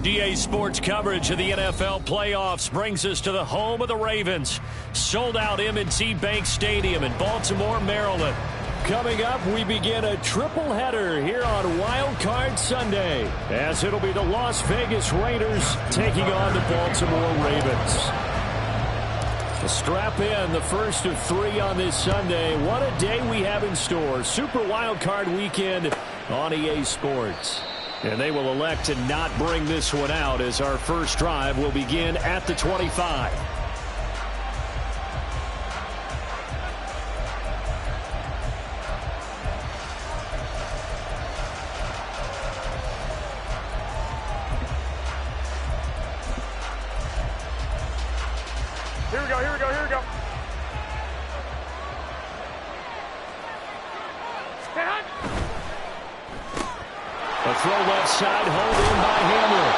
EA Sports coverage of the NFL playoffs brings us to the home of the Ravens. Sold out M&T Bank Stadium in Baltimore, Maryland. Coming up, we begin a triple header here on Wild Card Sunday, as it'll be the Las Vegas Raiders taking on the Baltimore Ravens. Strap in, the first of 3 on this Sunday. What a day we have in store. Super Wild Card Weekend on EA Sports. And they will elect to not bring this one out, as our first drive will begin at the 25. Here we go, here we go, here we go. A throw left side, hold in by Hamler.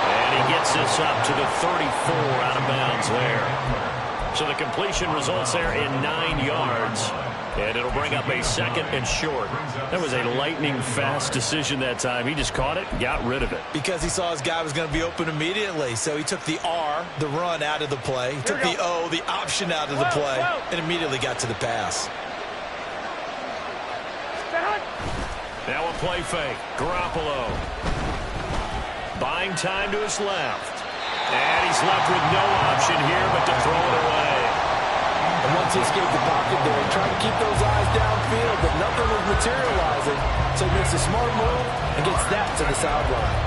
And he gets this up to the 34, out of bounds there. So the completion results there in 9 yards. And it'll bring up a second and short. That was a lightning-fast decision that time. He just caught it and got rid of it. Because he saw his guy was going to be open immediately. So he took the R, the run, out of the play. He took the O, the option, out of the play, and immediately got to the pass. Now a play fake. Garoppolo. Buying time to his left. And he's left with no option here but to throw it away. And once he escaped the pocket there, he tried to keep those eyes downfield, but nothing was materializing. So he makes a smart move and gets that to the sideline.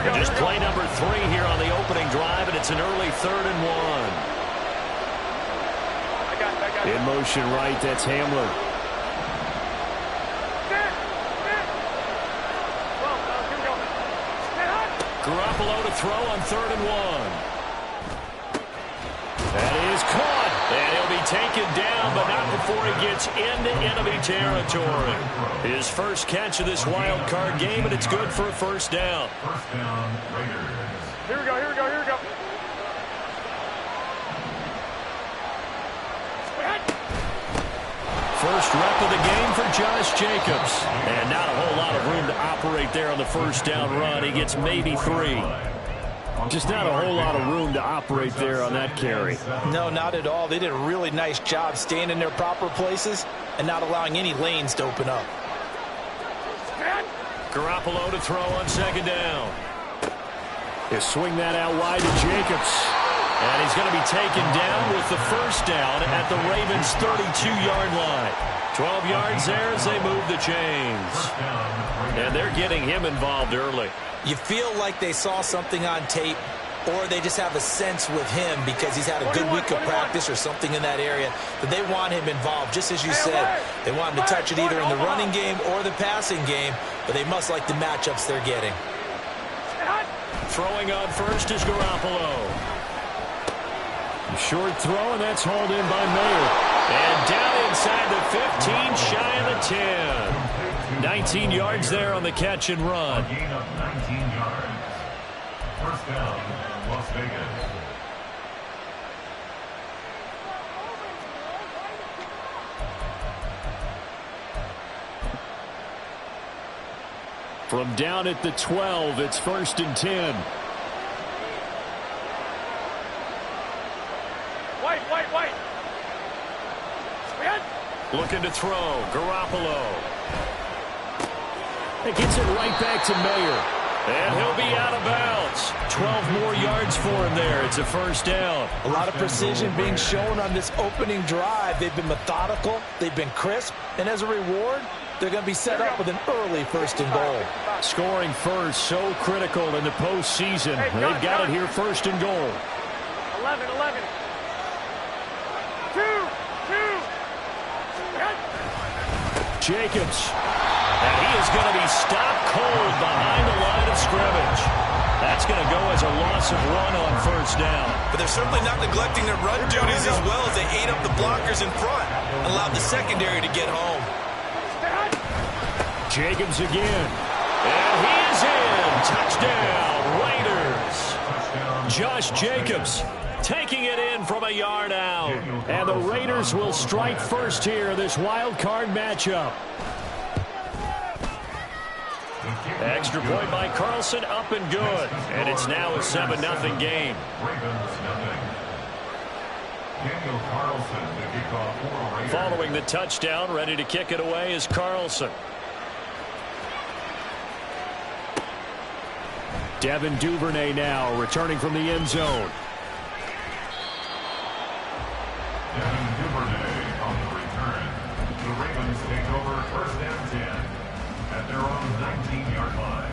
And just play number 3 here on the opening drive, and it's an early 3rd and 1. In motion right, that's Hamler. Garoppolo to throw on 3rd and 1. That is caught. And he'll be taken down, but not before he gets into enemy territory. His first catch of this wild card game, and it's good for a first down. First down, Raiders. Here we go, here we go, here we go. First rep of the game for Josh Jacobs. And not a whole lot of room to operate there on the first down run. He gets maybe 3. Just not a whole lot of room to operate there on that carry. No, not at all. They did a really nice job staying in their proper places and not allowing any lanes to open up. Garoppolo to throw on 2nd down. He'll swing that out wide to Jacobs. And he's going to be taken down with the first down at the Ravens' 32-yard line. 12 yards there as they move the chains. And they're getting him involved early. You feel like they saw something on tape, or they just have a sense with him because he's had a good week of practice or something in that area that they want him involved. Just as you said, they want him to touch it either in the running game or the passing game, but they must like the matchups they're getting. Throwing on first is Garoppolo. Short throw, and that's hauled in by Mayer. And down inside the 15, shy of the 10. 19 yards there on the catch and run. A gain of 19 yards. First down, Las Vegas. From down at the 12, it's 1st and 10. White. Looking to throw. Garoppolo. It gets it right back to Mayer. And he'll be out of bounds. 12 more yards for him there. It's a first down. A lot of precision being shown on this opening drive. They've been methodical. They've been crisp. And as a reward, they're going to be set up with an early 1st and goal. Scoring first, so critical in the postseason. They've got it here, 1st and goal. 11. 2. Jacobs. And he is going to be stopped cold behind the line of scrimmage. That's going to go as a loss of 1 on first down. But they're certainly not neglecting their run duties as well as they ate up the blockers in front and allowed the secondary to get home. Jacobs again. And he is in. Touchdown, Raiders. Josh Jacobs taking it in from a yard out. And the Raiders will strike first here in this wild card matchup. Extra point by Carlson, up and good. And it's now a 7-0 game. Ravens nothing. Daniel Carlson to kick off for Raiders. Following the touchdown, ready to kick it away is Carlson. Devin Duvernay now returning from the end zone. Devin Duvernay on the return. The Ravens take over first and 10 at their own 19-yard line.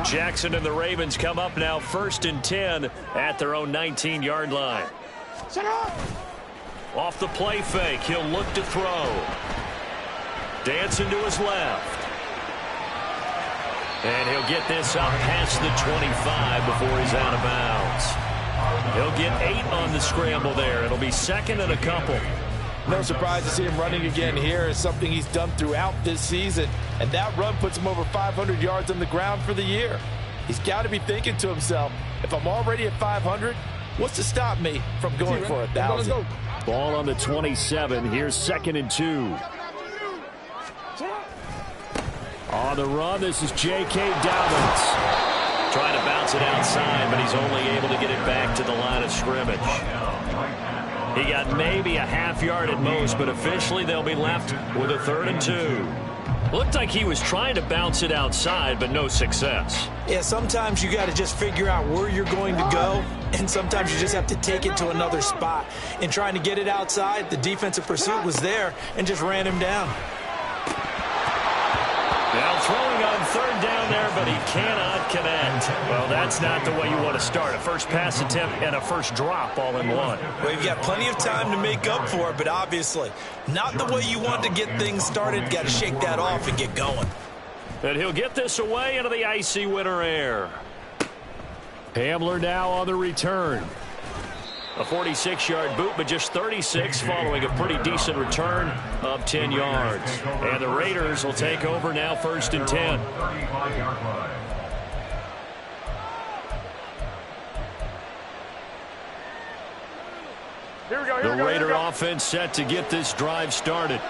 Jackson and the Ravens come up now first and 10 at their own 19-yard line. Off the play fake, he'll look to throw. Dancing to his left. And he'll get this up past the 25 before he's out of bounds. He'll get 8 on the scramble there. It'll be second and a couple. No surprise to see him running again here. It's something he's done throughout this season. And that run puts him over 500 yards on the ground for the year. He's got to be thinking to himself, if I'm already at 500, what's to stop me from going for 1,000? Ball on the 27. Here's second and 2. On the run, this is J.K. Dobbins. Trying to bounce it outside, but he's only able to get it back to the line of scrimmage. He got maybe a half yard at most, but officially they'll be left with a 3rd and 2. Looked like he was trying to bounce it outside, but no success. Yeah, sometimes you got to just figure out where you're going to go, and sometimes you just have to take it to another spot. In trying to get it outside, the defensive pursuit was there and just ran him down. Now throwing on 3rd down there, but he cannot connect. Well, that's not the way you want to start. A first pass attempt and a first drop all in one. Well, you've got plenty of time to make up for it, but obviously not the way you want to get things started. Got to shake that off and get going. And he'll get this away into the icy winter air. Hamler now on the return. A 46-yard boot, but just 36 following a pretty decent return of 10 yards. And the Raiders will take over now first and 10. 35-yard line. The Raider offense set to get this drive started.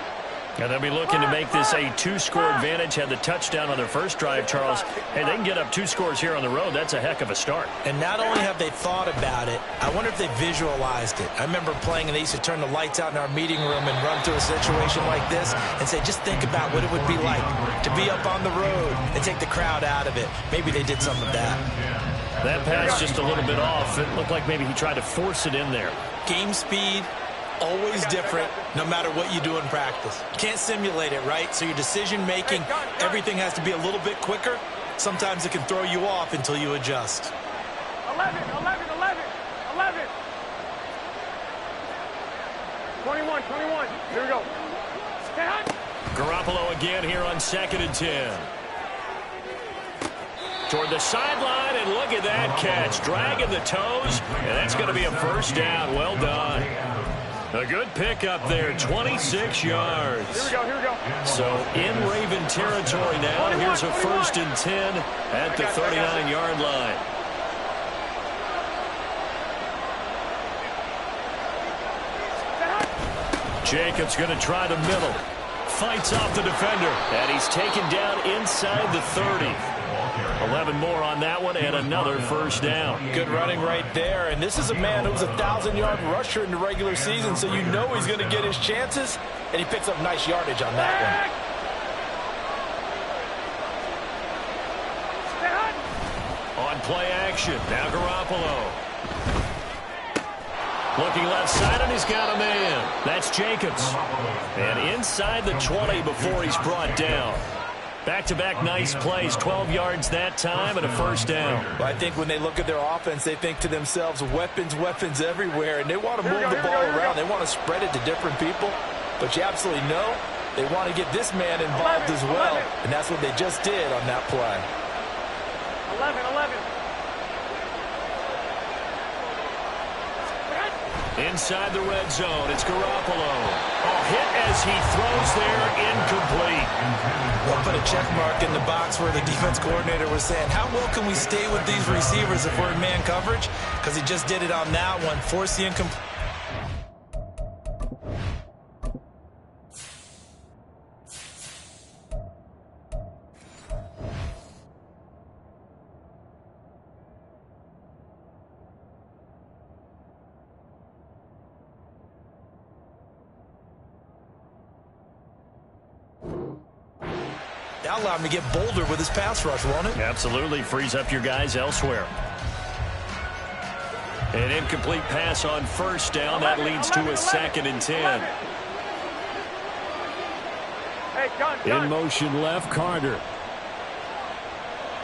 And they'll be looking to make this a 2-score advantage. Had the touchdown on their first drive, Charles. Hey, they can get up 2 scores here on the road. That's a heck of a start. And not only have they thought about it, I wonder if they visualized it. I remember playing, and they used to turn the lights out in our meeting room and run through a situation like this and say, just think about what it would be like to be up on the road and take the crowd out of it. Maybe they did some of that. That pass just a little bit off. It looked like maybe he tried to force it in there. Game speed, always different, no matter what you do in practice. You can't simulate it, right? So your decision-making, everything has to be a little bit quicker. Sometimes it can throw you off until you adjust. 11. 21. Here we go. Garoppolo again here on 2nd and 10. Toward the sideline, and look at that catch. Dragging the toes, and that's going to be a first down. Well done. A good pickup there, 26 yards. Here we go. So in Raven territory now. Here's a 1st and 10 at the 39-yard line. Jacobs going to try the middle. Fights off the defender, and he's taken down inside the 30. 11 more on that one, and another first down. Good running right there, and this is a man who's a 1,000-yard rusher in the regular season, so you know he's going to get his chances, and he picks up nice yardage on that one. On play action, now Garoppolo. Looking left side, and he's got a man. That's Jacobs. And inside the 20 before he's brought down. Back-to-back nice plays, 12 yards that time, and a first down. Well, I think when they look at their offense, they think to themselves, weapons everywhere, and they want to move the ball around. They want to spread it to different people, but you absolutely know they want to get this man involved as well, and that's what they just did on that play. 11. Inside the red zone, it's Garoppolo. Oh, hit as he throws there incomplete. We'll put a check mark in the box where the defense coordinator was saying, how well can we stay with these receivers if we're in man coverage? Because he just did it on that one, forced the incomplete. That'll allow him to get bolder with his pass rush, won't it? Absolutely. Frees up your guys elsewhere. An incomplete pass on first down. That leads to a 2nd and 10. Hey, gun. In motion left, Carter.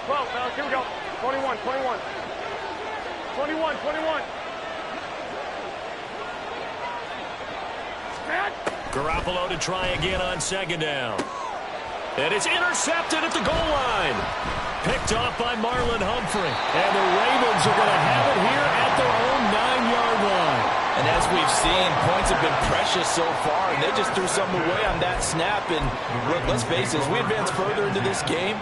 12, fellas, here we go. 21. 21. Garoppolo to try again on 2nd down. And it's intercepted at the goal line. Picked off by Marlon Humphrey. And the Ravens are going to have it here at their own 9-yard line. And as we've seen, points have been precious so far, and they just threw something away on that snap. And look, let's face it, as we advance further into this game,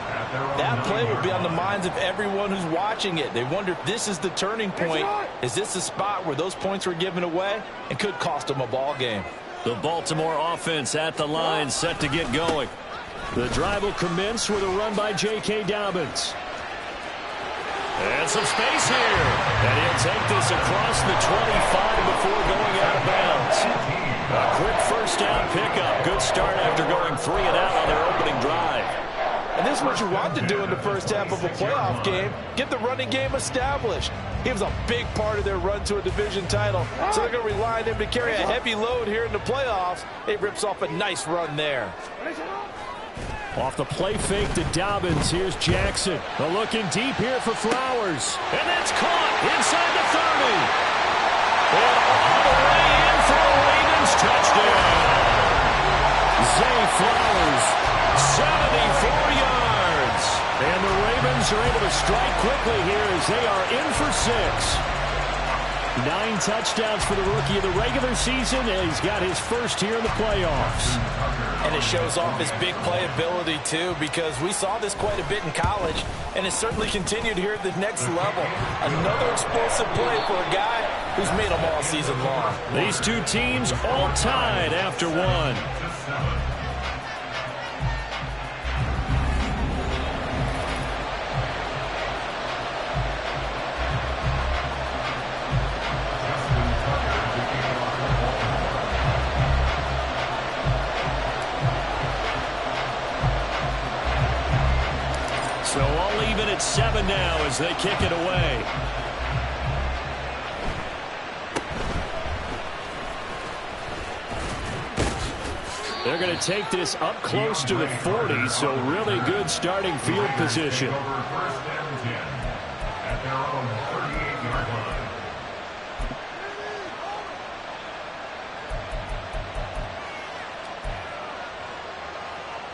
that play will be on the minds of everyone who's watching it. They wonder if this is the turning point. Is this the spot where those points were given away and could cost them a ball game? The Baltimore offense at the line, set to get going. The drive will commence with a run by J.K. Dobbins. And some space here. And he'll take this across the 25 before going out of bounds. A quick first down pickup. Good start after going 3 and out on their opening drive. And this is what you want to do in the first half of a playoff game. Get the running game established. He was a big part of their run to a division title. So they're going to rely on him to carry a heavy load here in the playoffs. He rips off a nice run there. Off the play fake to Dobbins. Here's Jackson. Looking deep here for Flowers. And that's caught inside the 30. And all the way in for a Ravens touchdown. Zay Flowers, 74 yards. And the Ravens are able to strike quickly here as they are in for 6. 9 touchdowns for the rookie of the regular season, and he's got his first here in the playoffs. And it shows off his big playability, too, because we saw this quite a bit in college, and it's certainly continued here at the next level. Another explosive play for a guy who's made them all season long. These two teams all tied after 1. So all even at 7 now as they kick it away. They're going to take this up close to the 40, so really good starting field position.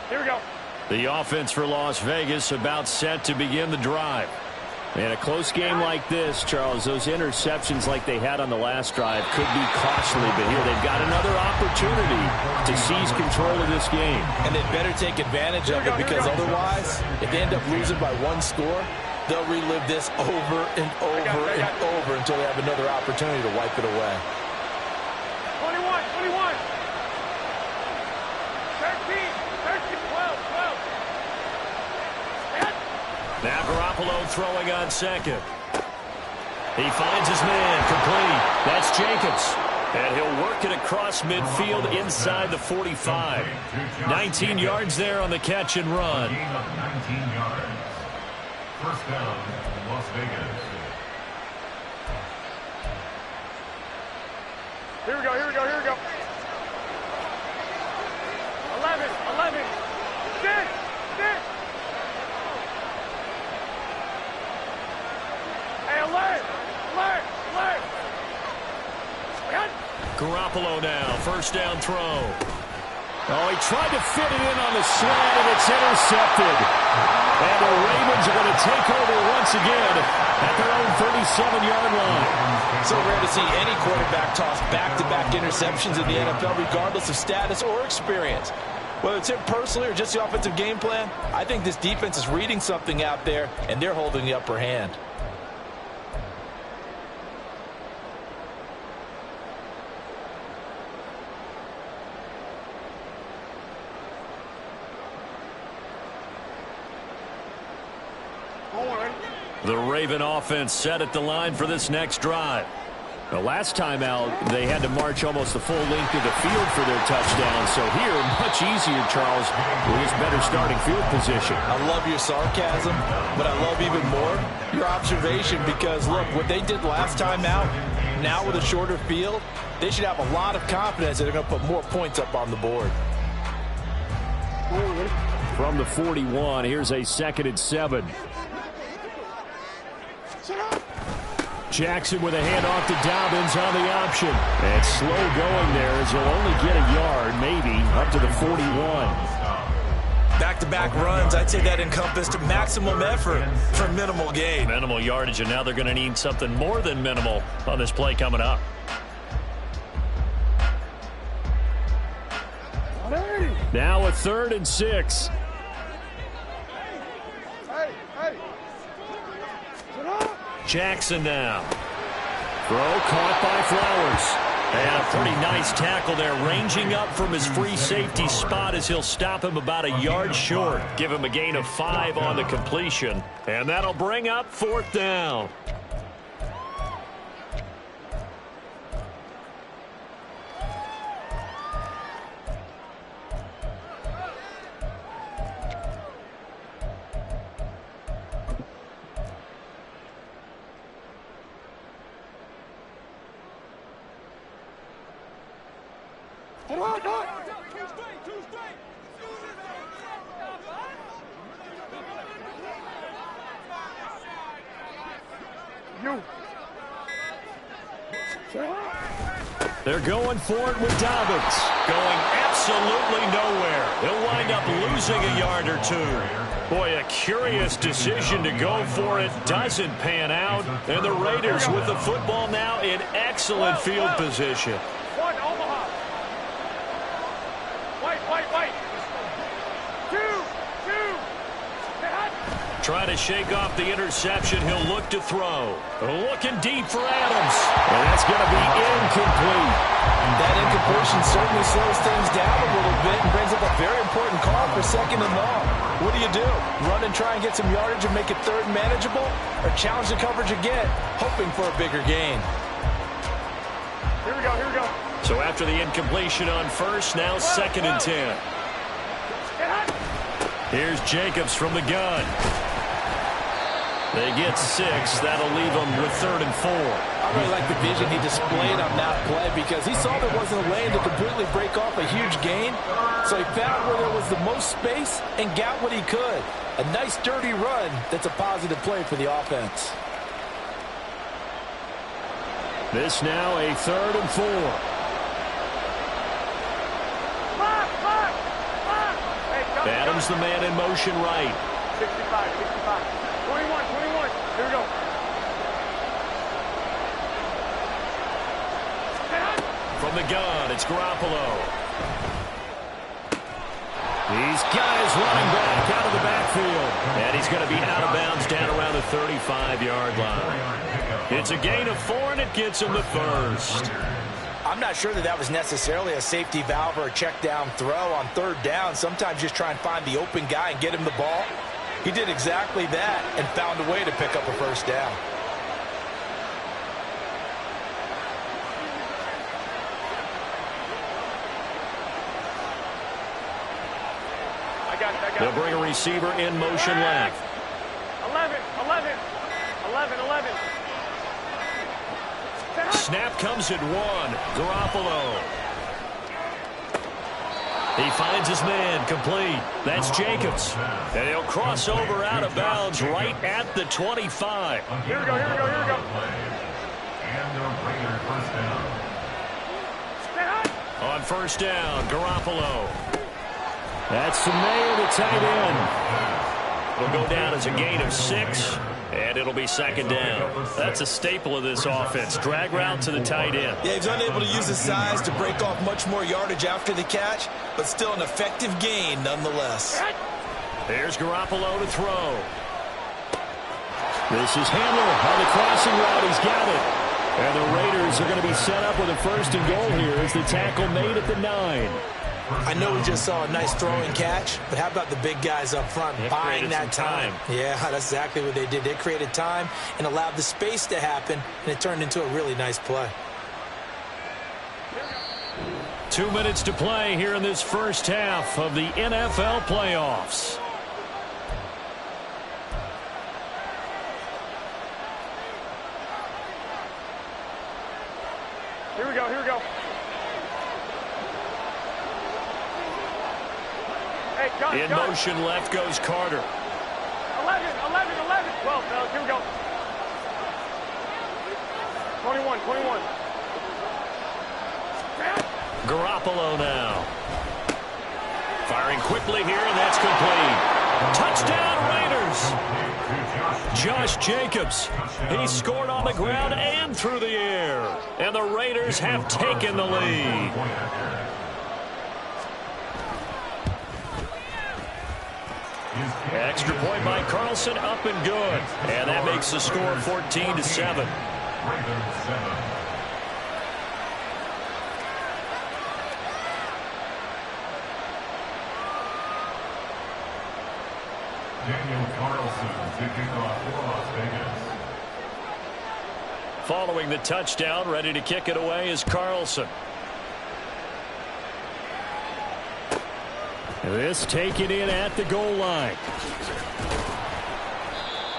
Here we go. The offense for Las Vegas about set to begin the drive. In a close game like this, Charles, those interceptions like they had on the last drive could be costly, but here they've got another opportunity to seize control of this game. And they better take advantage of it, because otherwise, if they end up losing by 1 score, they'll relive this over and over and over until they have another opportunity to wipe it away. 21. 13, 12. Now Garoppolo throwing on 2nd. He finds his man complete. That's Jacobs. And he'll work it across midfield inside the 45. 19 yards there on the catch and run. 19 yards. First down, Las Vegas. Here we go. 11. Sit. Hey, alert. Garoppolo now, first down throw. Oh, he tried to fit it in on the slant, and it's intercepted. And the Ravens are going to take over once again at their own 37-yard line. So rare to see any quarterback toss back-to-back interceptions in the NFL, regardless of status or experience. Whether it's him personally or just the offensive game plan, I think this defense is reading something out there, and they're holding the upper hand. The Raven offense set at the line for this next drive. The last time out, they had to march almost the full length of the field for their touchdown. So here, much easier, Charles, with this better starting field position. I love your sarcasm, but I love even more your observation because, look, what they did last time out, now with a shorter field, they should have a lot of confidence that they're going to put more points up on the board. From the 41, here's a 2nd and 7. Jackson with a handoff to Dobbins on the option. And slow going there as he'll only get a yard, maybe, up to the 41. Back-to-back runs, I'd say that encompassed maximum effort for minimal gain. Minimal yardage, and now they're going to need something more than minimal on this play coming up. Now a 3rd and 6. Jackson now. Throw caught by Flowers. And a pretty nice tackle there, ranging up from his free safety spot as he'll stop him about a yard short. Give him a gain of 5 on the completion. And that'll bring up 4th down. They're going for it with Dobbins. Going absolutely nowhere. He'll wind up losing a yard or 2. Boy, a curious decision to go for it. Doesn't pan out. And the Raiders with the football now in excellent field position. One, Omaha. White. 2. Trying to shake off the interception. He'll look to throw. Looking deep for Adams. And that's going to be incomplete. That incompletion certainly slows things down a little bit and brings up a very important call for 2nd and long. What do? Run and try and get some yardage and make it 3rd manageable? Or challenge the coverage again, hoping for a bigger gain? Here we go. So after the incompletion on 1st, now 2nd and 10. Here's Jacobs from the gun. They get 6. That'll leave them with 3rd and 4. I really like the vision he displayed on that play because he saw there wasn't a lane to completely break off a huge gain. So he found where there was the most space and got what he could. A nice, dirty run that's a positive play for the offense. This now a 3rd and 4. Adams the man in motion right. 65. 21. Here we go. From the gun, it's Garoppolo. These guys running back out of the backfield. And he's going to be out of bounds down around the 35-yard line. It's a gain of 4, and it gets him the 1st. I'm not sure that was necessarily a safety valve or a check down throw on 3rd down. Sometimes just try and find the open guy and get him the ball. He did exactly that and found a way to pick up a 1st down. I got it. They'll bring a receiver in motion left. 11. Snap comes at 1. Garoppolo. He finds his man, complete. That's Jacobs. And he'll cross over out of bounds right at the 25. Here we go. And a Raider 1st down. On 1st down, Garoppolo. That's the Mayer, the tight end. It'll go down as a gain of 6, and it'll be second down. That's a staple of this offense. Drag route to the tight end. Yeah, he's unable to use his size to break off much more yardage after the catch, but still an effective gain nonetheless. There's Garoppolo to throw. This is Hamler on the crossing route. He's got it. And the Raiders are going to be set up with a first and goal here as the tackle made at the 9. I know we just saw a nice throwing catch, but how about the big guys up front buying that time? Yeah, that's exactly what they did. They created time and allowed the space to happen, and it turned into a really nice play. 2 minutes to play here in this first half of the NFL playoffs. Here we go, here we go. Hey, gun, In gun. motion, left goes Carter. 11, 12, fellas, here we go. 21. Garoppolo now. Firing quickly here, and that's complete. Touchdown, Raiders. Josh Jacobs. He scored on the ground and through the air. And the Raiders have taken the lead. Extra point by Carlson, up and good. And that makes the score 14-7. Daniel Carlson to kick off for Las Vegas. Following the touchdown, ready to kick it away is Carlson. This taken in at the goal line.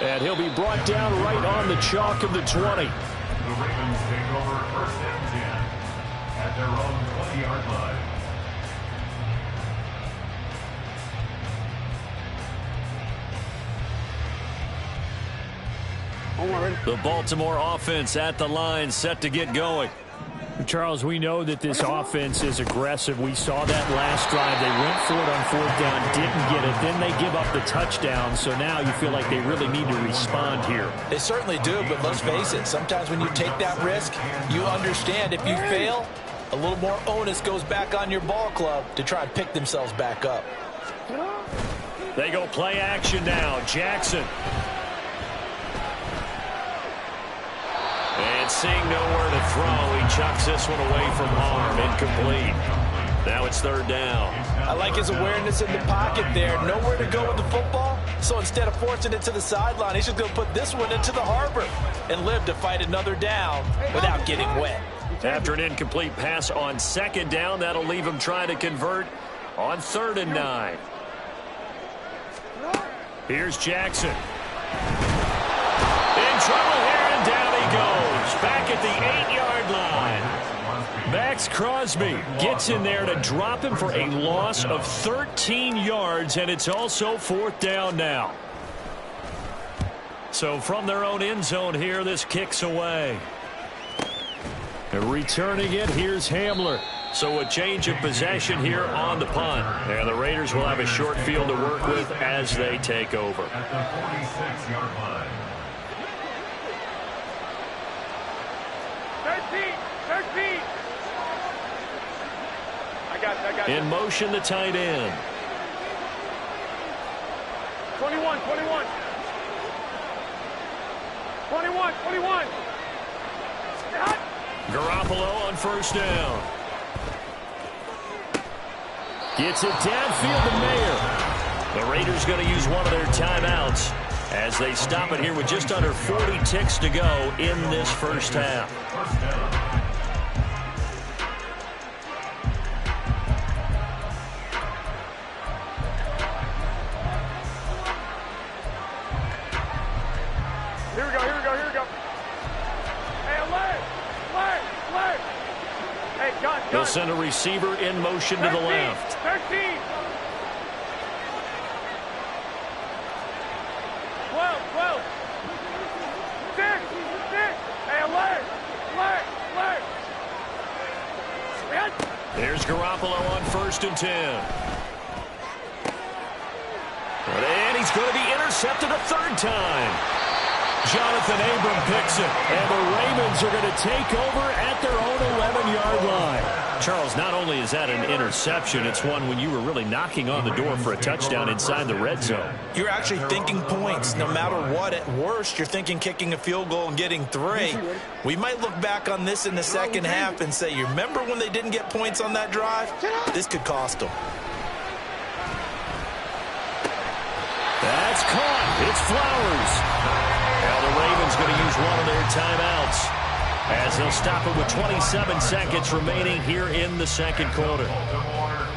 And he'll be brought down right on the chalk of the 20. The Ravens take over first and 10 at their own 20-yard line. The Baltimore offense at the line, set to get going. Charles, we know that this offense is aggressive. We saw that last drive. They went for it on 4th down, didn't get it. Then they give up the touchdown. So now you feel like they really need to respond here. They certainly do, but let's face it. Sometimes when you take that risk, you understand if you fail, a little more onus goes back on your ball club to try and pick themselves back up. They go play action now. Jackson. And seeing nowhere to throw, he chucks this one away from harm. Incomplete. Now it's 3rd down. I like his awareness in the pocket there. Nowhere to go with the football. So instead of forcing it to the sideline, he's just going to put this one into the harbor and live to fight another down without getting wet. After an incomplete pass on 2nd down, that'll leave him trying to convert on 3rd and 9. Here's Jackson. In trouble here, and down he goes. Back at the 8-yard line. Max Crosby gets in there to drop him for a loss of 13 yards, and it's also 4th down now. So from their own end zone here, this kicks away. And returning it, here's Hamler. So a change of possession here on the punt. And the Raiders will have a short field to work with as they take over. At the 46-yard line. 13. I got In motion, the tight end. 21. 21. Garoppolo on 1st down. Gets it downfield to Mayer. The Raiders going to use one of their timeouts as they stop it here with just under 40 ticks to go in this first half. First down. Here we go. Hey, alert! Hey, gun. They'll send a receiver in motion to the left. 13. 12. 6. Hey, alert! There's Garoppolo on 1st and 10. going to be intercepted a third time. Jonathan Abram picks it, and the Ravens are going to take over at their own 11-yard line. Charles, not only is that an interception, it's one when you were really knocking on the door for a touchdown inside the red zone. You're actually thinking points. No matter what, at worst, you're thinking kicking a field goal and getting 3. We might look back on this in the second half and say, you remember when they didn't get points on that drive? This could cost them. That's caught. It's Flowers. Now the Ravens going to use one of their timeouts as they'll stop it with 27 seconds remaining here in the second quarter.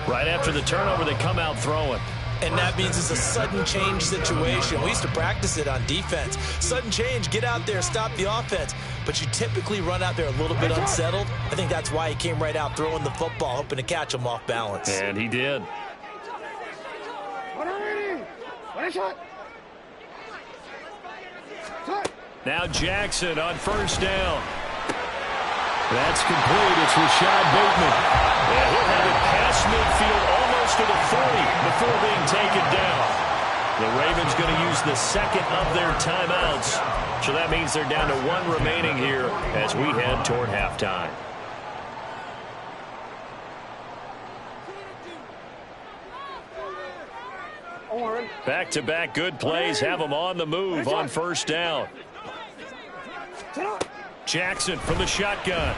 Right after the turnover, they come out throwing. And that means it's a sudden change situation. We used to practice it on defense. Sudden change, get out there, stop the offense. But you typically run out there a little bit unsettled. I think that's why he came right out throwing the football, hoping to catch him off balance. And he did. Now Jackson on first down. That's complete. It's Rashad Bateman. And he'll have it past midfield almost to the 40 before being taken down. The Ravens going to use the second of their timeouts. So that means they're down to 1 remaining here as we head toward halftime. Back-to-back good plays have them on the move on first down. Jackson from the shotgun.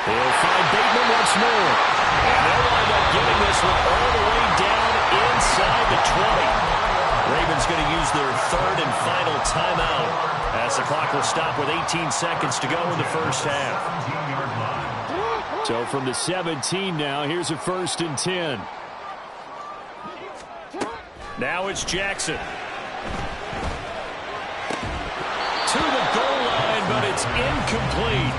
He'll find Bateman once more. And they'll wind up getting this one all the way down inside the 20. Ravens going to use their third and final timeout as the clock will stop with 18 seconds to go in the first half. So from the 17 now, here's a 1st and 10. Now it's Jackson. To the goal line, but it's incomplete.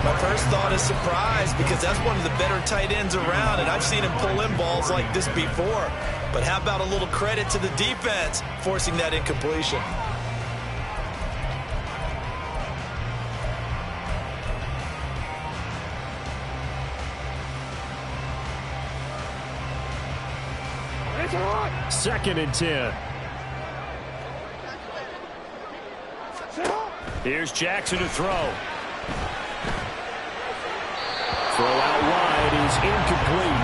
My first thought is surprise because that's one of the better tight ends around, and I've seen him pull in balls like this before. But how about a little credit to the defense forcing that incompletion? Second and 10. Here's Jackson to throw. Throw out wide is incomplete.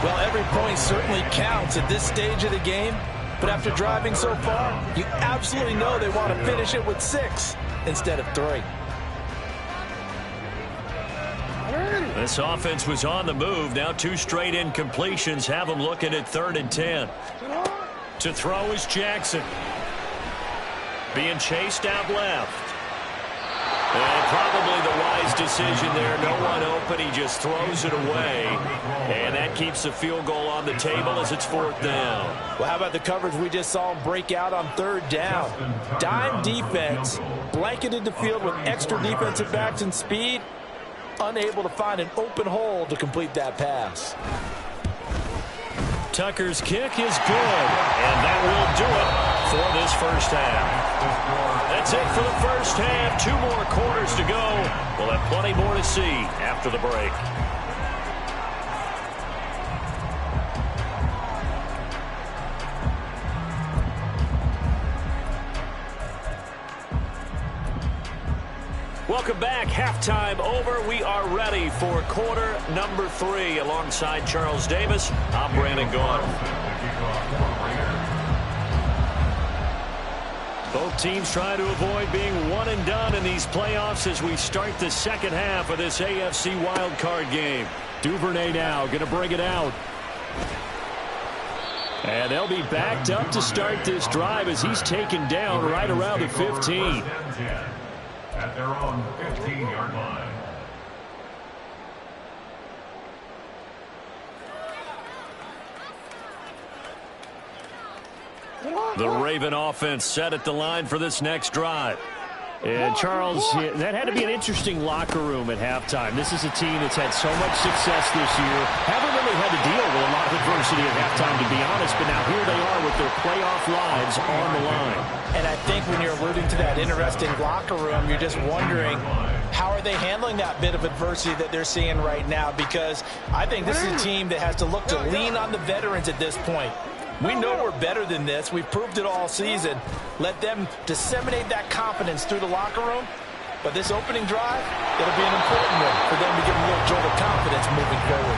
Well, every point certainly counts at this stage of the game. But after driving so far, you absolutely know they want to finish it with 6 instead of 3. This offense was on the move. Now 2 straight incompletions have them looking at 3rd and 10. To throw is Jackson. Being chased out left. And probably the wise decision there. No one open. He just throws it away. And that keeps the field goal on the table as it's 4th down. Well, how about the coverage we just saw him break out on 3rd down? Dime defense, blanketed the field with extra defensive backs and speed. Unable to find an open hole to complete that pass. Tucker's kick is good, and that will do it for this first half. That's it for the first half. 2 more quarters to go. We'll have plenty more to see after the break. Welcome back. Halftime over. We are ready for quarter number 3. Alongside Charles Davis, I'm Brandon Gaughan. Both teams trying to avoid being one and done in these playoffs as we start the second half of this AFC wildcard game. Duvernay now going to bring it out. And they'll be backed up to start this drive as he's taken down right around the 15. At their own 15-yard line. The Raven offense set at the line for this next drive. And Charles, that had to be an interesting locker room at halftime. This is a team that's had so much success this year. Haven't really had to deal with a lot of adversity at halftime, to be honest. But now here they are with their playoff lives on the line. And I think when you're alluding to that interesting locker room, you're just wondering, how are they handling that bit of adversity that they're seeing right now? Because I think this is a team that has to look to lean on the veterans at this point. We know we're better than this. We've proved it all season. Let them disseminate that confidence through the locker room. But this opening drive, it'll be an important one for them to get a little jolt of confidence moving forward.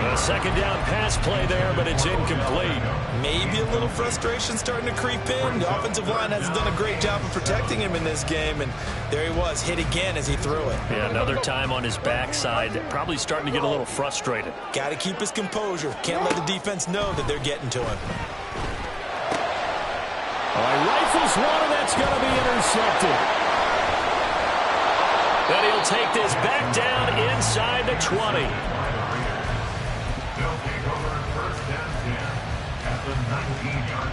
A second down pass play there, but it's incomplete. Maybe a little frustration starting to creep in. The offensive line hasn't done a great job of protecting him in this game, and there he was, hit again as he threw it. Yeah, another time on his backside. Probably starting to get a little frustrated. Got to keep his composure. Can't let the defense know that they're getting to him. All right, rifles one, and that's going to be intercepted. Then he'll take this back down inside the 20.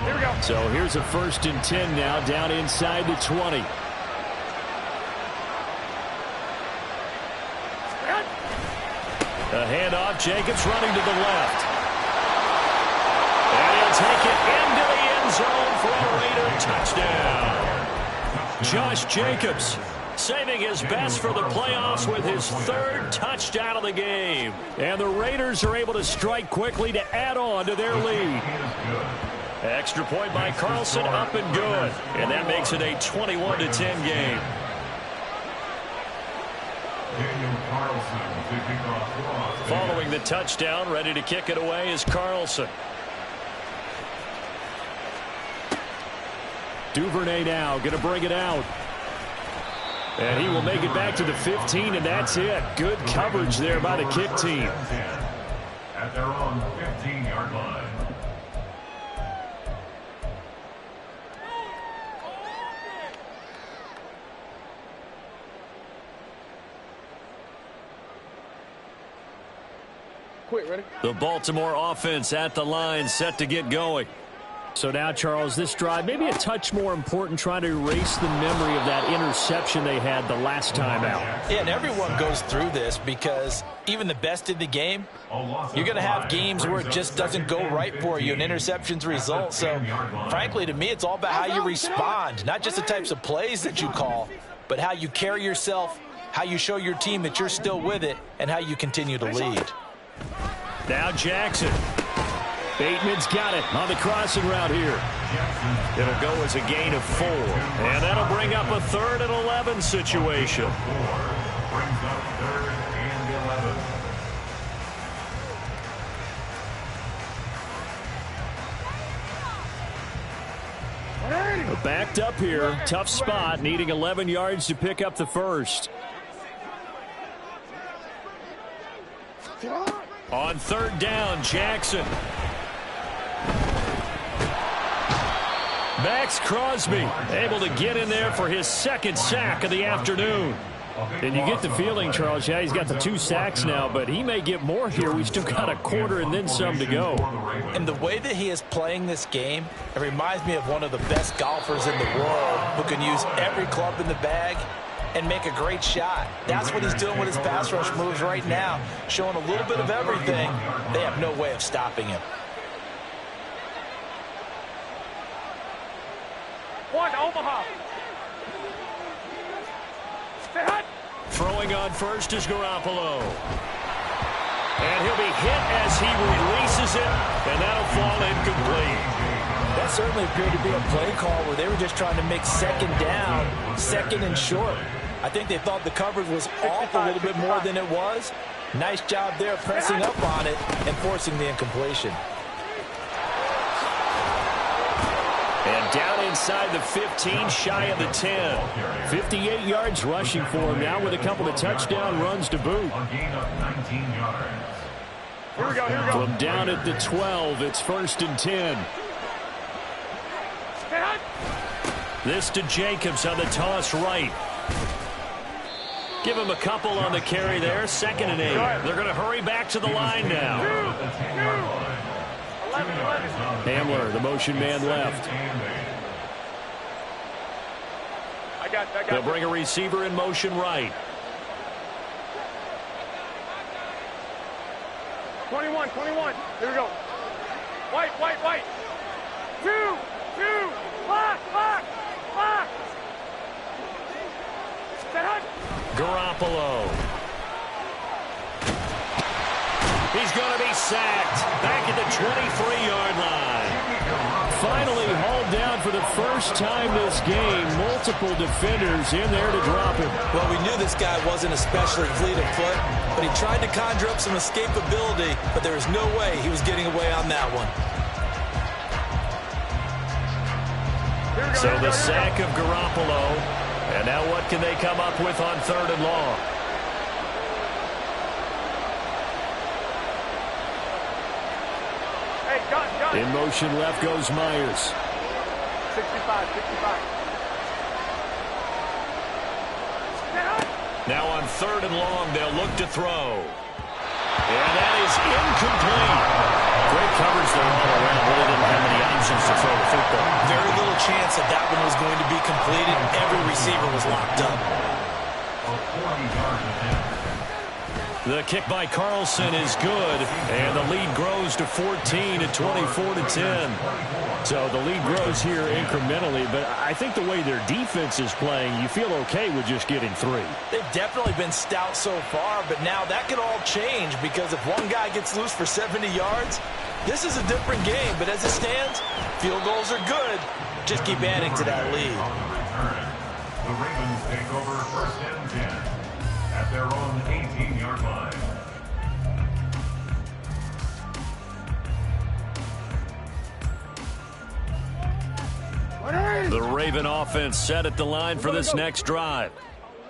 Here we go. So here's a 1st and 10 now, down inside the 20. A handoff, Jacobs running to the left. And he'll take it into the end zone for a Raider touchdown. Josh Jacobs saving his best for the playoffs with his 3rd touchdown of the game. And the Raiders are able to strike quickly to add on to their lead. Extra point by Carlson, up and good. And that makes it a 21-10 game. Following the touchdown, ready to kick it away is Carlson. Duvernay now going to bring it out. And he will make it back to the 15, and that's it. Good coverage there by the kick team. At their own 15-yard line. Quick, ready? The Baltimore offense at the line, set to get going. So now, Charles, this drive maybe a touch more important, trying to erase the memory of that interception they had the last time out. Yeah, and everyone goes through this because even the best in the game, you're going to have games where it just doesn't go right for you, and interceptions result. So, frankly, to me, it's all about how you respond, not just the types of plays that you call, but how you carry yourself, how you show your team that you're still with it, and how you continue to lead. Now Jackson. Bateman's got it on the crossing route here. It'll go as a gain of 4. And that'll bring up a 3rd and 11 situation. Brings up 3rd and 11. Backed up here. Tough spot. Needing 11 yards to pick up the 1st. On 3rd down, Jackson. Max Crosby able to get in there for his 2nd sack of the afternoon. And you get the feeling, Charles, yeah, he's got the 2 sacks now, but he may get more here. We still got a quarter and then some to go. And the way that he is playing this game, it reminds me of one of the best golfers in the world who can use every club in the bag and make a great shot. That's what he's doing with his pass rush moves right now, showing a little bit of everything. They have no way of stopping him. One, Omaha. Stay hot. Throwing on first is Garoppolo. And he'll be hit as he releases it, and that'll fall incomplete. That certainly appeared to be a play call where they were just trying to make 2nd down, 2nd and short. I think they thought the coverage was off a little bit more than it was. Nice job there pressing up on it and forcing the incompletion. And down inside the 15, shy of the 10. 58 yards rushing for him now with a couple of touchdown runs to boot. A gain of 19 yards. Here we go, here we go. From down at the 12, it's 1st and 10. Stay hot. This to Jacobs on the toss right. Give him a couple on the carry there. 2nd and 8. They're going to hurry back to the line now. 11. Hamler, the motion man left. I got They'll bring a receiver in motion right. 21. Here we go. White. 2. Lock. Stay hot. Garoppolo. He's going to be sacked back at the 23-yard line. hauled down for the first time this game. Multiple defenders in there to drop him. Well, we knew this guy wasn't especially fleet of foot, but he tried to conjure up some escapability, but there was no way he was getting away on that one. So the sack of Garoppolo. And now what can they come up with on 3rd and long? In motion left goes Myers. 65. Now on 3rd and long, they'll look to throw. And that is incomplete. Great coverage there all around. Really didn't have many options to throw the football. Very little chance that that one was going to be completed. Every receiver was locked up. The kick by Carlson is good, and the lead grows to 14 at 24-10. So the lead grows here incrementally, but I think the way their defense is playing, you feel okay with just getting 3. They've definitely been stout so far, but now that could all change because if one guy gets loose for 70 yards, this is a different game. But as it stands, field goals are good. Just keep adding to that lead. The Ravens take over 1st and 10 at their own 18-yard line. The Raven offense set at the line for this next drive.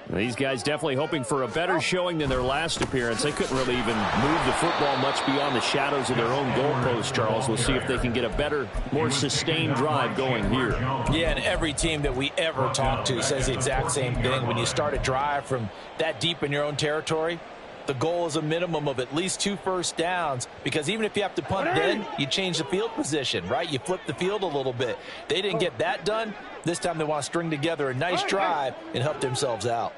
These guys definitely hoping for a better showing than their last appearance. They couldn't really even move the football much beyond the shadows of their own goalpost, Charles. We'll see if they can get a better, more sustained drive going here. Yeah, and every team that we ever talk to says the exact same thing. When you start a drive from that deep in your own territory, the goal is a minimum of at least 2 first downs, because even if you have to punt then, you change the field position, right? You flip the field a little bit. They didn't get that done. This time they want to string together a nice drive and help themselves out.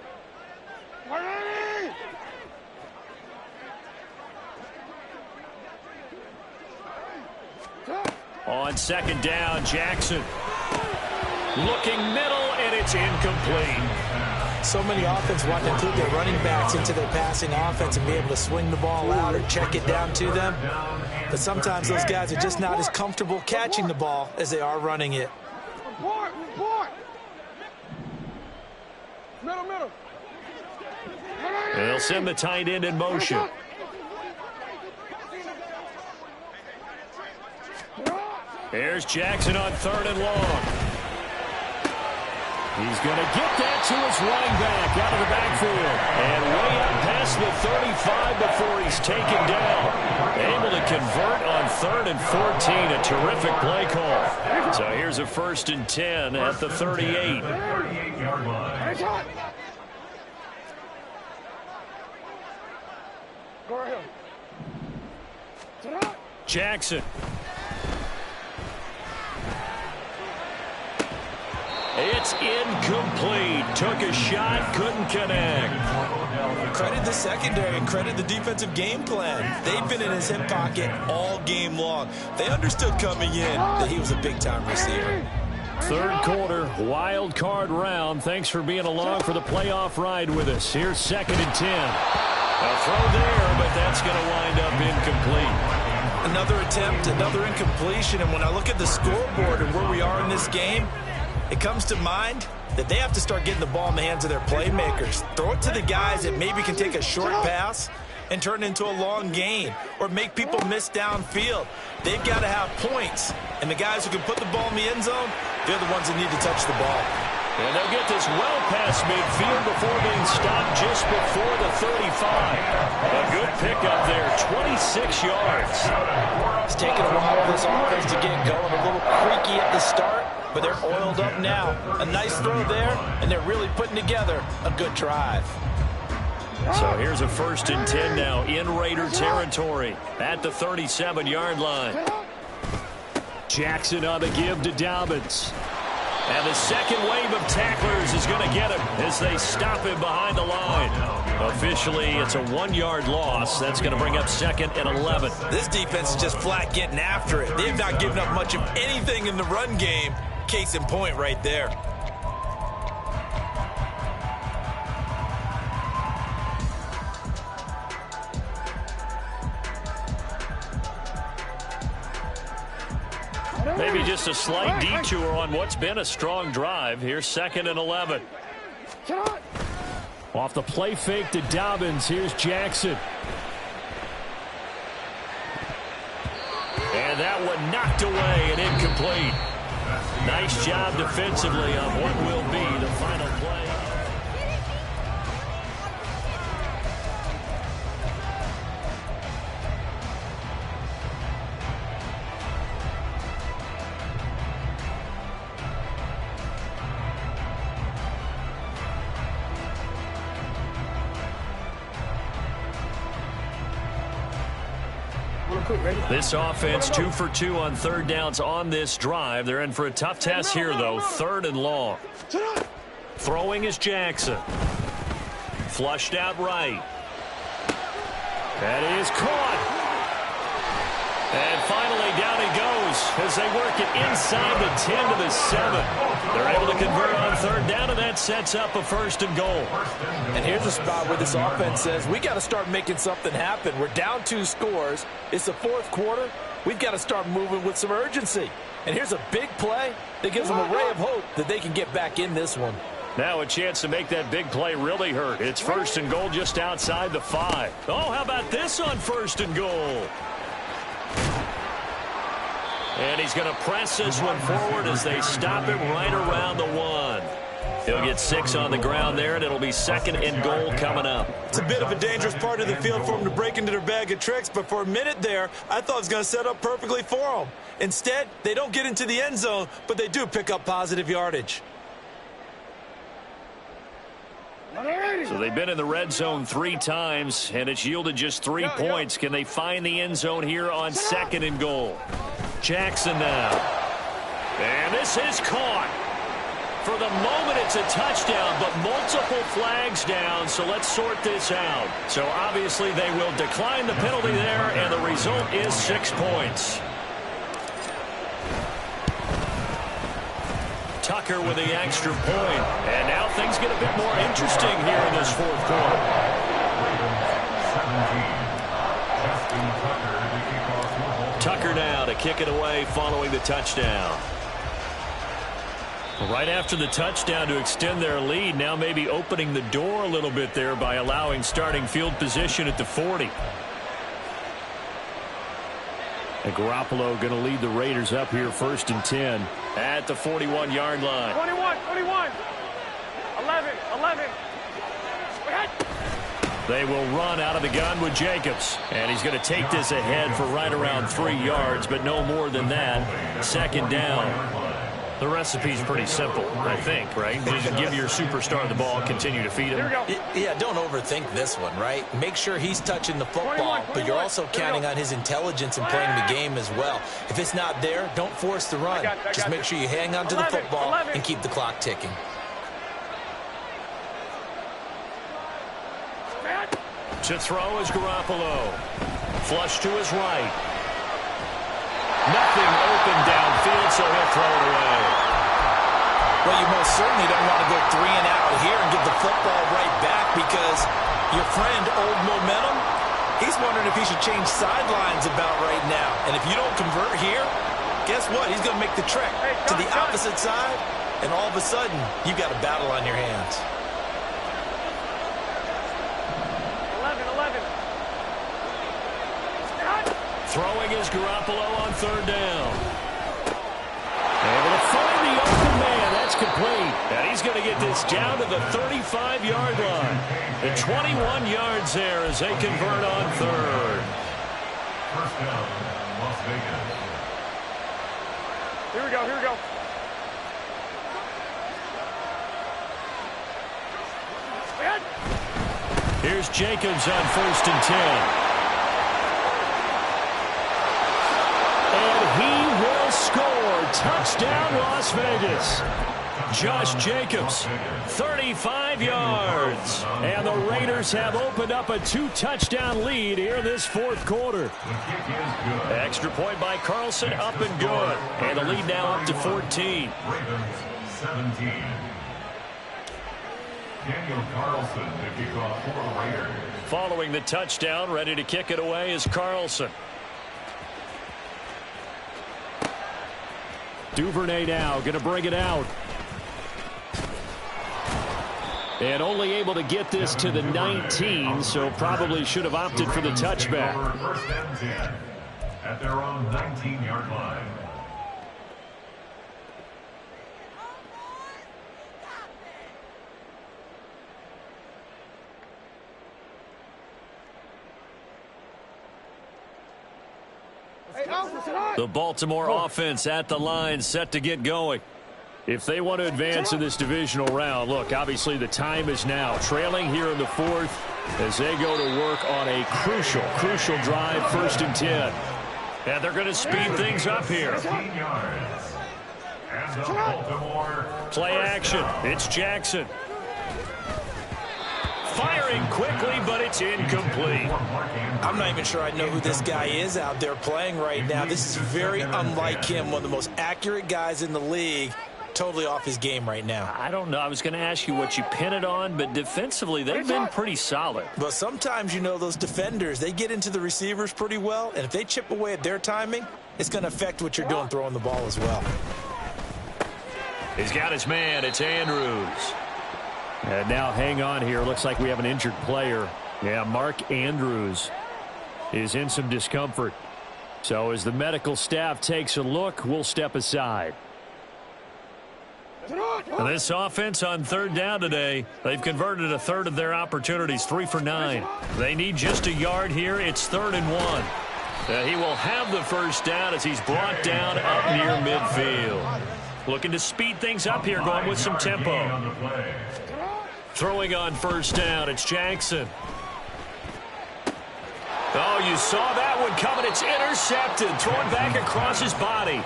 On 2nd down, Jackson. Looking middle, and it's incomplete. So many offense want to include their running backs into their passing offense and be able to swing the ball out or check it down to them. But sometimes those guys are just not as comfortable catching the ball as they are running it. Middle. They'll send the tight end in motion. Here's Jackson on 3rd and long. He's going to get that to his running back out of the backfield. And way up past the 35 before he's taken down. Able to convert on 3rd and 14. A terrific play call. So here's a 1st and 10 at the 38. 38-yard line. Go ahead. Jackson. It's incomplete. Took a shot, couldn't connect. Credit the secondary and credit the defensive game plan. They've been in his hip pocket all game long. They understood coming in that he was a big-time receiver. 3rd quarter, wild card round. Thanks for being along for the playoff ride with us. Here's 2nd and 10. A throw there, but that's going to wind up incomplete. Another attempt, another incompletion, and when I look at the scoreboard and where we are in this game, it comes to mind that they have to start getting the ball in the hands of their playmakers. Throw it to the guys that maybe can take a short pass and turn it into a long gain or make people miss downfield. They've got to have points, and the guys who can put the ball in the end zone, they're the ones that need to touch the ball. And they'll get this well past midfield before being stopped just before the 35. A good pickup there, 26 yards. It's taken a while for this offense to get going. A little creaky at the start, but they're oiled up now. A nice throw there, and they're really putting together a good drive. So here's a 1st and 10 now in Raider territory at the 37-yard line. Jackson on the give to Dobbins. And the second wave of tacklers is going to get him as they stop him behind the line. Officially, it's a 1-yard loss. That's going to bring up 2nd and 11. This defense is just flat getting after it. They have not given up much of anything in the run game. Case in point right there. Maybe just a slight detour on what's been a strong drive. Here's 2nd and 11. Off the play fake to Dobbins. Here's Jackson. And that one knocked away and incomplete. Nice job defensively on what will be the final play. This offense 2 for 2 on 3rd downs on this drive. They're in for a tough test here, though. 3rd and long. Throwing is Jackson. Flushed out right. That is caught. And finally down he goes as they work it inside the 10 to the 7. They're able to convert on 3rd down, and that sets up a 1st and goal. And here's a spot where this offense says, we got to start making something happen. We're down 2 scores. It's the 4th quarter. We've got to start moving with some urgency. And here's a big play that gives them a ray of hope that they can get back in this one. Now a chance to make that big play really hurt. It's 1st and goal just outside the 5. Oh, how about this on 1st and goal? And he's going to press this one forward as they stop him right around the 1. He'll get 6 on the ground there, and it'll be 2nd and goal coming up. It's a bit of a dangerous part of the field for them to break into their bag of tricks, but for a minute there, I thought it was going to set up perfectly for them. Instead, they don't get into the end zone, but they do pick up positive yardage. So they've been in the red zone 3 times, and it's yielded just 3 points. Can they find the end zone here on 2nd and goal? Jackson now. And this is caught. For the moment, it's a touchdown, but multiple flags down, so let's sort this out. So obviously they will decline the penalty there, and the result is 6 points. Tucker with the extra point. And now things get a bit more interesting here in this 4th quarter. Tucker now to kick it away following the touchdown. Right after the touchdown to extend their lead, now maybe opening the door a little bit there by allowing starting field position at the 40. And Garoppolo going to lead the Raiders up here 1st and 10. At the 41-yard line. 21, 11. They will run out of the gun with Jacobs. And he's going to take this ahead for right around 3 yards, but no more than that. 2nd down. The recipe's pretty simple, I think, right? Just give your superstar the ball, continue to feed him. Yeah, don't overthink this one, right? Make sure he's touching the football, but you're also counting on his intelligence in playing the game as well. If it's not there, don't force the run. Just make sure you hang on to the football and keep the clock ticking. To throw is Garoppolo. Flush to his right. Nothing open downfield, so he'll throw it away. Well, you most certainly don't want to go 3 and out here and give the football right back because your friend, Old Momentum, he's wondering if he should change sidelines about right now. And if you don't convert here, guess what? He's going to make the trek to the opposite side, and all of a sudden, you've got a battle on your hands. 11. Throwing is Garoppolo on 3rd down. Able to find the open man. That's complete. And he's going to get this down to the 35-yard line. The 21 yards there as they convert on 3rd. 1st down, Las Vegas. Here we go. Here's Jacobs on 1st and 10. He will score. Touchdown, Las Vegas. Josh Jacobs, 35 yards. And the Raiders have opened up a 2-touchdown lead here this 4th quarter. Extra point by Carlson, up and good. And the lead now up to 14. Ravens 17. Daniel Carlson to kick off for the Raiders. Following the touchdown, ready to kick it away is Carlson. Duvernay now going to bring it out. And only able to get this to the 19, so probably should have opted for the touchback. First and 10 at their own 19-yard line. The Baltimore offense at the line, set to get going. If they want to advance in this divisional round, look, obviously the time is now. Trailing here in the fourth as they go to work on a crucial drive, 1st and 10. And they're going to speed things up here. 15 yards. And the Baltimore Play action. It's Jackson. Firing quickly, but it's incomplete. I'm not even sure I know who this guy is out there playing right now. This is very unlike him, one of the most accurate guys in the league. Totally off his game right now. I don't know. I was going to ask you what you pin it on, but defensively, they've been pretty solid. But sometimes, you know, those defenders, they get into the receivers pretty well, and if they chip away at their timing, it's going to affect what you're doing throwing the ball as well. He's got his man. It's Andrews. And now hang on here. Looks like we have an injured player. Yeah, Mark Andrews is in some discomfort. So as the medical staff takes a look, we'll step aside. This offense on 3rd down today, they've converted a third of their opportunities, 3 for 9. They need just a yard here. It's 3rd and 1. He will have the first down as he's brought down up near midfield. Looking to speed things up here, going with some tempo. Throwing on 1st down, it's Jackson. Oh, you saw that one coming. It's intercepted. Thrown back across his body.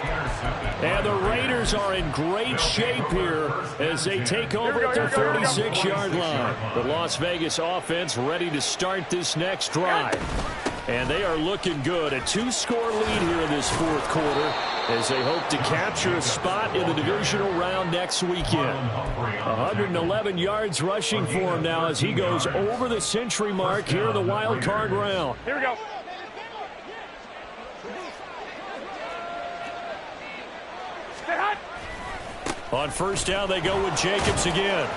And the Raiders are in great shape here as they take over at their 36-yard line. The Las Vegas offense ready to start this next drive. And they are looking good. A 2-score lead here in this 4th quarter as they hope to capture a spot in the divisional round next weekend. 111 yards rushing for him now as he goes over the century mark here in the wild card round. Here we go. Stay hot. On 1st down, they go with Jacobs again.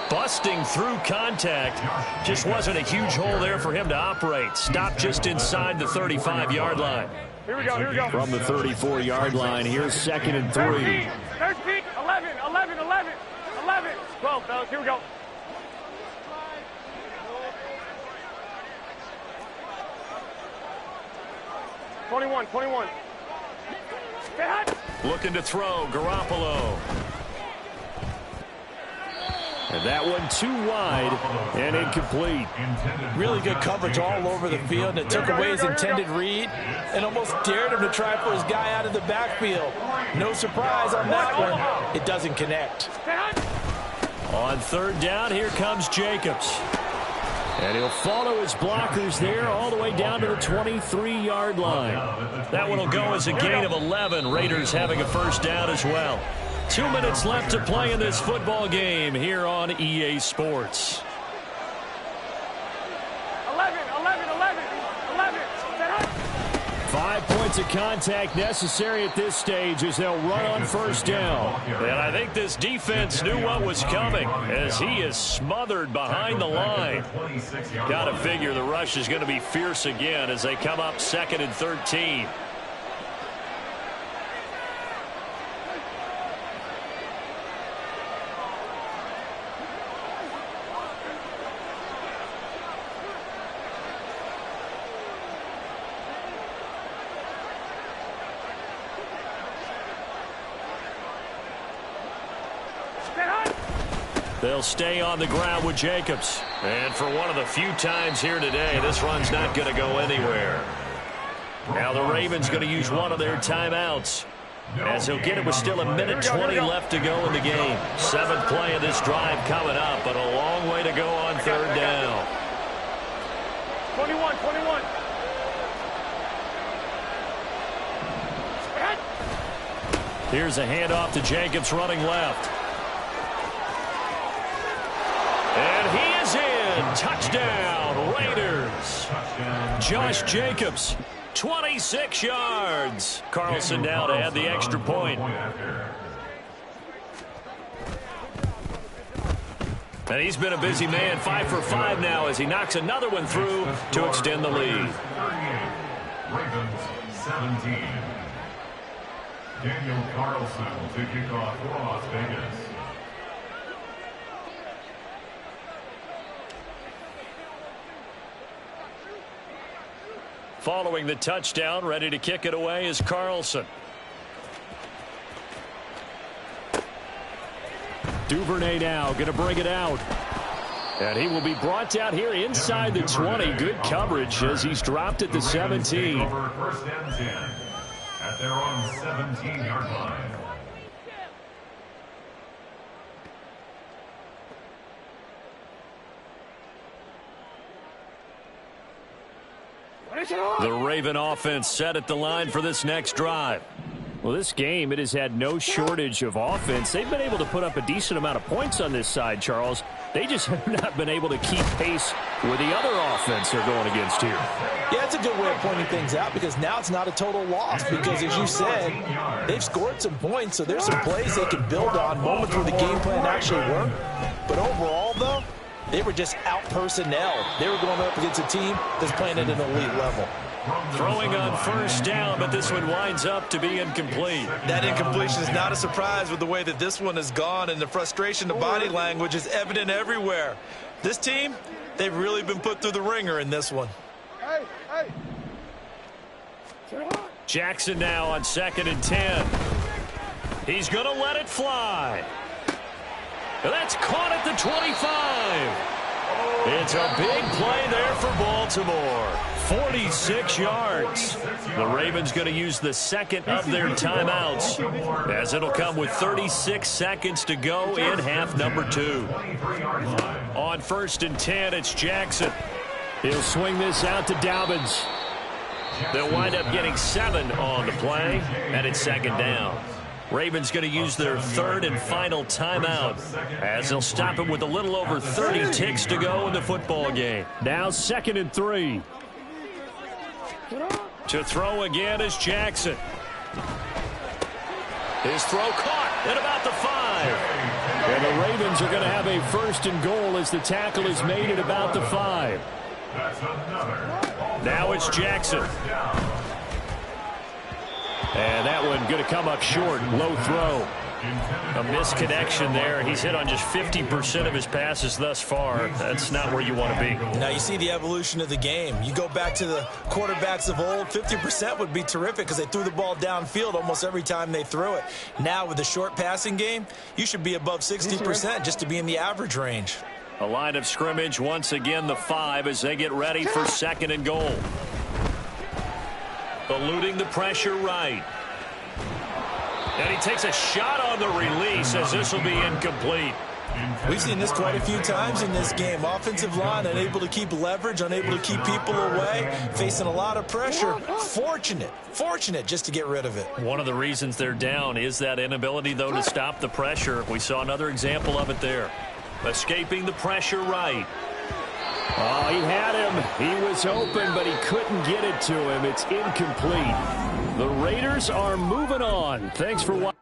Busting through contact. Just wasn't a huge hole there for him to operate. Stopped just inside the 35-yard line. Here we go, here we go. From the 34-yard line, here's 2nd and 3. 13, 11, 11, 11, 11, 12, fellas, here we go. Twenty-one. Stay hot. Looking to throw, Garoppolo. And that one too wide and incomplete. Really good coverage all over the field, and it took away his intended read and almost dared him to try for his guy out of the backfield. No surprise on that one. It doesn't connect. On 3rd down, here comes Jacobs. And he'll follow his blockers there all the way down to the 23-yard line. That one will go as a gain of 11. Raiders having a 1st down as well. 2 minutes left to play in this football game here on EA Sports. 11. 5 points of contact necessary at this stage as they'll run on 1st down. And I think this defense knew what was coming as he is smothered behind the line. Got to figure the rush is going to be fierce again as they come up 2nd and 13. They'll stay on the ground with Jacobs. And for one of the few times here today, this run's not going to go anywhere. Now the Ravens going to use one of their timeouts. As he'll get it with still 1:20 left to go in the game. 7th play of this drive coming up, but a long way to go on 3rd down. 21. Here's a handoff to Jacobs running left. And he is in. Touchdown, Raiders. Josh Jacobs 26 yards. Carlson now to add the extra point. And he's been a busy man, 5 for 5 now as he knocks another one through to extend the lead. Ravens 17. Daniel Carlson to kick off for Las Vegas. Following the touchdown, ready to kick it away is Carlson. Duvernay now going to bring it out. And he will be brought down here inside the 20. Good coverage as he's dropped at the 17. Over first and 10 at their own 17-yard line. The Raven offense set at the line for this next drive. Well, this game, it has had no shortage of offense. They've been able to put up a decent amount of points on this side, Charles. They just have not been able to keep pace with the other offense they're going against here. Yeah, it's a good way of pointing things out because now it's not a total loss because, as you said, they've scored some points, so there's some plays they can build on, moments where the game plan actually worked. But overall, though, they were just out-personnel. They were going up against a team that's playing at an elite level. Throwing on first down, but this one winds up to be incomplete. That incompletion is not a surprise with the way that this one has gone, and the frustration, the body language is evident everywhere. This team, they've really been put through the ringer in this one. Jackson now on 2nd and 10. He's going to let it fly. That's caught at the 25. It's a big play there for Baltimore. 46 yards. The Ravens going to use the second of their timeouts as it'll come with 36 seconds to go in half number 2. On 1st and 10, it's Jackson. He'll swing this out to Dobbins. They'll wind up getting 7 on the play, and it's 2nd down. Ravens going to use their 3rd and final timeout as they'll stop him with a little over 30 ticks to go in the football game. Now 2nd and 3. To throw again is Jackson. His throw caught at about the 5. And the Ravens are going to have a 1st and goal as the tackle is made at about the 5. Now it's Jackson. And that one going to come up short. Low throw. A misconnection there. He's hit on just 50% of his passes thus far. That's not where you want to be. Now you see the evolution of the game. You go back to the quarterbacks of old, 50% would be terrific because they threw the ball downfield almost every time they threw it. Now with the short passing game, you should be above 60% just to be in the average range. A line of scrimmage, once again the 5 as they get ready for 2nd and goal. Eluding the pressure right. And he takes a shot on the release as this will be incomplete. We've seen this quite a few times in this game. Offensive line unable to keep leverage, unable to keep people away, facing a lot of pressure. Fortunate just to get rid of it. One of the reasons they're down is that inability, though, to stop the pressure. We saw another example of it there. Escaping the pressure right. Oh, he had him. He was open, but he couldn't get it to him. It's incomplete. The Raiders are moving on. Thanks for watching.